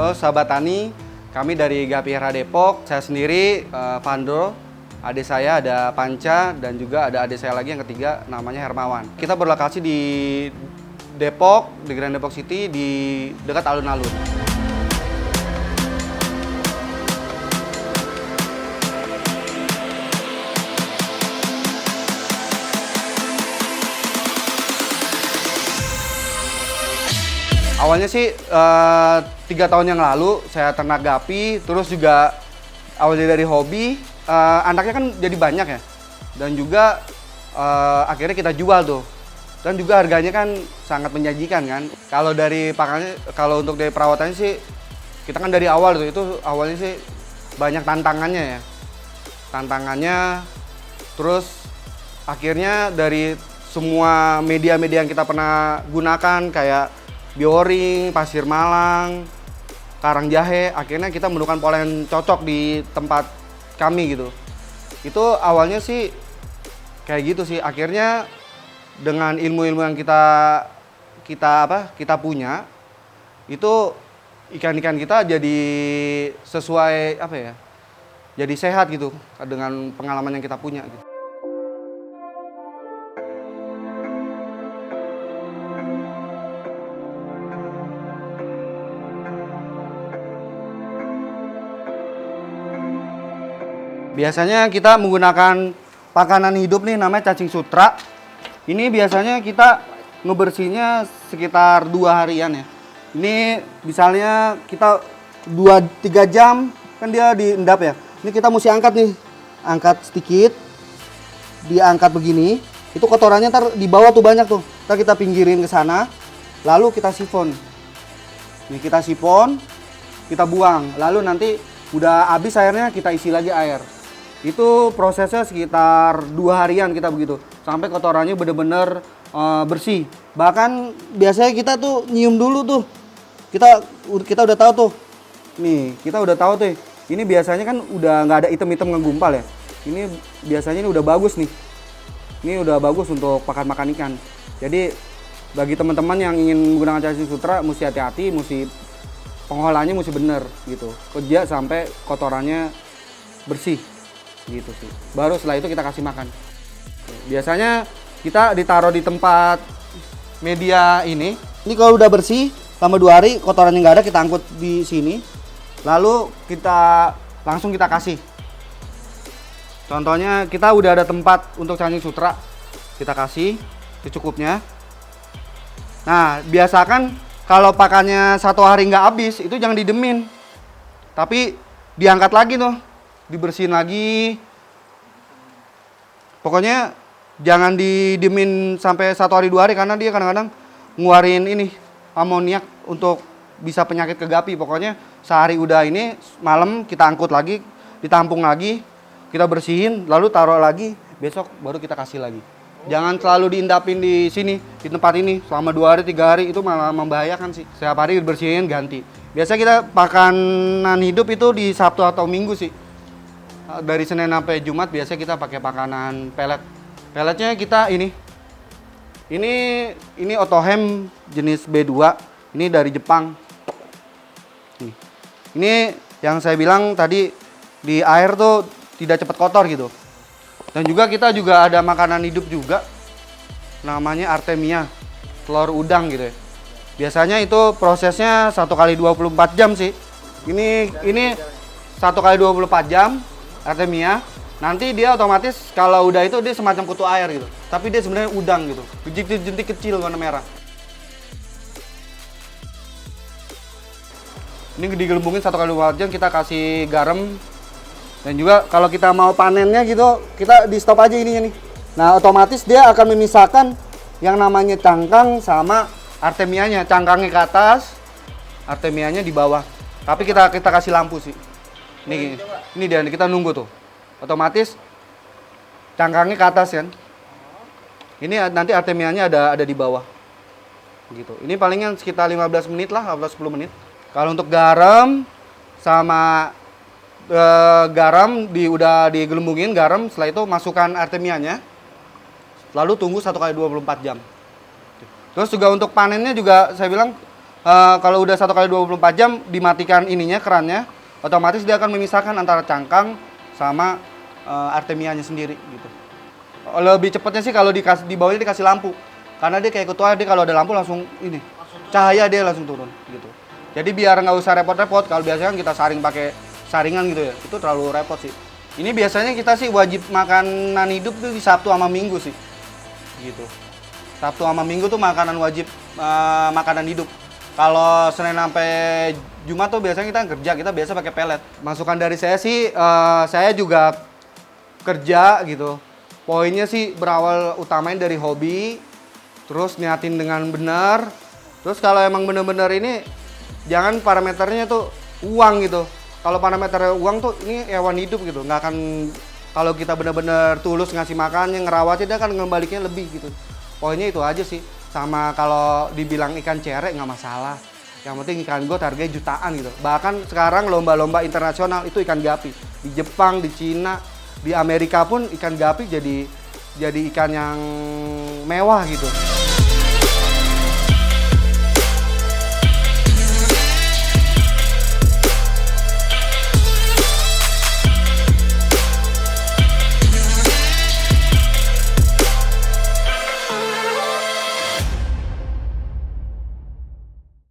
Halo sahabat tani, kami dari Gapihara Depok. Saya sendiri Pandro, adik saya ada Panca dan juga ada adik saya lagi yang ketiga namanya Hermawan. Kita berlokasi di Depok, di Grand Depok City di dekat alun-alun. Awalnya sih 3 tahun yang lalu saya ternak gapi, terus juga awalnya dari hobi, anaknya kan jadi banyak ya, dan juga akhirnya kita jual tuh, dan juga harganya kan sangat menjanjikan kan. Kalau dari pakannya, kalau untuk dari perawatannya sih, kita kan dari awal tuh, itu awalnya sih banyak tantangannya ya, terus akhirnya dari semua media-media yang kita pernah gunakan kayak Bioring, Pasir Malang, Karang Jahe, akhirnya kita menemukan pola yang cocok di tempat kami gitu. Itu awalnya sih kayak gitu sih. Akhirnya dengan ilmu-ilmu yang kita punya, itu ikan-ikan kita jadi sesuai jadi sehat gitu dengan pengalaman yang kita punya gitu. Biasanya kita menggunakan pakanan hidup nih namanya cacing sutra. Ini biasanya kita ngebersihnya sekitar 2 harian ya. Ini misalnya kita 2-3 jam kan dia diendap ya. Ini kita mesti angkat nih. Angkat sedikit. Diangkat begini. Itu kotorannya ntar di bawah tuh banyak tuh. Ntar kita pinggirin ke sana. Lalu kita sifon. Nih kita sifon, kita buang. Lalu nanti udah habis airnya kita isi lagi air. Itu prosesnya sekitar 2 harian kita begitu sampai kotorannya bener-bener bersih. Bahkan biasanya kita tuh nyium dulu tuh, kita udah tahu tuh, nih kita udah tahu tuh, ini biasanya kan udah nggak ada item-item ngegumpal ya. Ini biasanya ini udah bagus nih, ini udah bagus untuk pakan makan ikan. Jadi bagi teman-teman yang ingin menggunakan cacing sutra mesti hati-hati, mesti pengolahannya mesti bener gitu, kerja sampai kotorannya bersih gitu sih. Baru setelah itu kita kasih makan. Biasanya kita ditaruh di tempat media ini. Ini kalau udah bersih selama 2 hari kotorannya nggak ada, kita angkut di sini. Lalu kita langsung kita kasih. Contohnya kita udah ada tempat untuk cacing sutra, kita kasih secukupnya. Nah biasakan kalau pakannya 1 hari nggak habis itu jangan didemin, tapi diangkat lagi tuh, dibersihin lagi. Pokoknya jangan didemin sampai 1 hari 2 hari karena dia kadang-kadang ngeluarin ini amoniak untuk bisa penyakit ke gapi. Pokoknya sehari udah ini, malam kita angkut lagi, ditampung lagi, kita bersihin, lalu taruh lagi, besok baru kita kasih lagi. Jangan selalu diendapin di sini, di tempat ini selama 2 hari 3 hari, itu malah membahayakan sih. Setiap hari dibersihin, ganti. Biasa kita pakanan hidup itu di Sabtu atau Minggu sih. Dari Senin sampai Jumat biasanya kita pakai pakanan pelet. Peletnya kita ini Otohem jenis B2. Ini dari Jepang. Ini yang saya bilang tadi, di air tuh tidak cepat kotor gitu. Dan juga kita juga ada makanan hidup juga, namanya Artemia, telur udang gitu ya. Biasanya itu prosesnya 1 kali 24 jam sih. Ini 1 kali 24 jam Artemia. Nanti dia otomatis kalau udah itu dia semacam kutu air gitu. Tapi dia sebenarnya udang gitu. Jentik kecil warna merah. Ini digelembungin 1 kali 24 jam, kita kasih garam. Dan juga kalau kita mau panennya gitu, kita di stop aja ininya nih. Nah, otomatis dia akan memisahkan yang namanya cangkang sama Artemianya. Cangkangnya ke atas, Artemianya di bawah. Tapi kita kasih lampu sih. Ini dia, kita nunggu tuh. Otomatis cangkangnya ke atas kan. Ini nanti Artemianya ada di bawah. Gitu. Ini palingan sekitar 15 menit lah, 10 menit. Kalau untuk garam sama garam udah digelembungin garam, setelah itu masukkan Artemianya. Lalu tunggu 1 kali 24 jam. Terus juga untuk panennya juga saya bilang Kalau udah 1 kali 24 jam dimatikan ininya kerannya, otomatis dia akan memisahkan antara cangkang sama artemianya sendiri gitu. Lebih cepatnya sih kalau di bawahnya dikasih lampu, karena dia kayak ketua, dia kalau ada lampu langsung ini cahaya dia langsung turun gitu. Jadi biar nggak usah repot-repot. Kalau biasanya kan kita saring pakai saringan gitu ya, itu terlalu repot sih. Ini biasanya kita sih wajib makanan hidup tuh di Sabtu sama Minggu sih gitu. Sabtu sama Minggu tuh makanan wajib, makanan hidup. Kalau Senin sampai Jumat tuh biasanya kita kerja, kita biasa pakai pelet. Masukan dari saya sih, saya juga kerja gitu. Poinnya sih berawal utamain dari hobi, terus niatin dengan benar. Terus kalau emang bener-bener ini, jangan parameternya tuh uang gitu. Kalau parameternya uang tuh ini hewan hidup gitu, nggak akan, kalau kita bener-bener tulus ngasih makannya, ngerawatnya, dia akan ngembaliknya lebih gitu. Poinnya itu aja sih. Sama kalau dibilang ikan cerek nggak masalah. Yang penting ikan got harganya jutaan gitu. Bahkan sekarang lomba-lomba internasional itu ikan gapi. Di Jepang, di Cina, di Amerika pun ikan gapi jadi ikan yang mewah gitu.